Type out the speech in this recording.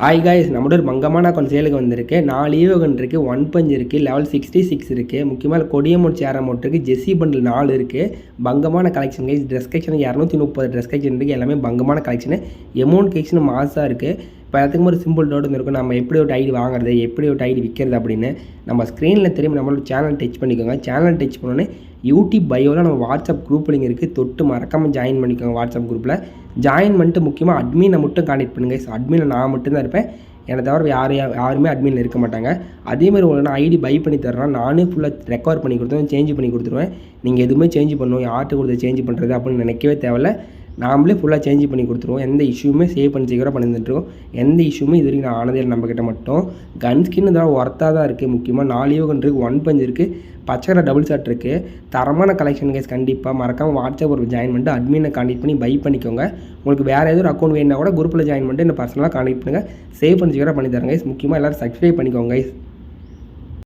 Hi guys, நம்மளோட ஒரு மங்கமான account சேலுக்கு வந்திருக்கு. 4 ஈவகன் இருக்குது, 1 பஞ்ச் இருக்குது, லெவல் 66 இருக்குது. முக்கியமாக கொடியமோட் சேர் அமௌண்ட் இருக்குது, ஜெஸ்ஸி பண்டில் 4 இருக்குது. பங்கமான collection guys. Dress collection 230 dress collection இருக்குது. எல்லாமே பங்கமான கலெக்ஷனு. எமௌண்ட் கலெக்ஷன் மாசாக இருக்குது. இப்போ எல்லாத்துக்கும் ஒரு சிம்பிள் டவுட் இருக்கும், நம்ம எப்படி ஒரு ஐடி வாங்குறது, எப்படி ஒரு ஐடி விற்கிறது அப்படின்னு. நம்ம ஸ்க்ரீனில் தெரியும், நம்மளோட சேனல் டச் பண்ணிக்கோங்க. சேனல் டச் பண்ணோன்னே யூடியூப் பயோவில் நம்ம வாட்ஸ்அப் குரூப் லிங்க் இருக்குது, தொட்டு மறக்காமல் ஜாயின் பண்ணிக்கோங்க. வாட்ஸ்அப் குரூப்பில் ஜாயின் பண்ணிட்டு முக்கியமாக அட்மினை மட்டும் கான்டெக்ட் பண்ணுங்கள். அட்மினில் நான் மட்டும்தான் இருப்பேன், என்னை தவிர யாருமே அட்மினில் இருக்க மாட்டாங்க. அதேமாதிரி உங்களுக்கு நான் ஐடி பை பண்ணி தர்றேன், நானே ஃபுல்லாக ரெக்கவர் பண்ணி கொடுத்துருவேன், சேஞ்ச் பண்ணி கொடுத்துருவேன். நீங்கள் எதுவுமே சேஞ்ச் பண்ணணும், யார்கிட்ட கொடுத்து சேஞ்ச் பண்ணுறது அப்படின்னு நினைக்கவே தேவையில்ல. நாமளே ஃபுல்லாக சேஞ்ச் பண்ணி கொடுத்துருவோம். எந்த இஷ்யூமே சேவ் பண்ணி சீக்கிரம் பண்ணி தந்துட்டுருவோம். எந்த இஷ்யூமே இது வரைக்கும் நான் ஆனதே நம்மக்கிட்ட மட்டும். கன் ஸ்கின் இதெல்லாம் ஒர்த்தாக தான் இருக்குது. முக்கியமாக 4 ஈவகன் இருக்குது, 1 பஞ்ச் இருக்குது, பச்சை டபுள் ஷாட் இருக்குது. தரமான கலெக்ஷன் கைஸ். கண்டிப்பாக மறக்காமல் வாட்ஸ்அப் ஒரு ஜாயின் பண்ணிட்டு அட்மினை கான்டெக்ட் பண்ணி பை பண்ணிக்கோங்க. உங்களுக்கு வேறு எதுவும் அக்கௌண்ட் வேணுன்னா கூட குரூப்பில் ஜாயின் பண்ணிட்டு என்ன பர்சனலாக கான்டெக்ட் பண்ணுங்கள். சேவ் பண்ணி சீக்கிரம் பண்ணி தரேன் கைஸ். முக்கியமாக எல்லோரும் சப்ஸ்கிரைப் பண்ணிக்கோங்க கைஸ்.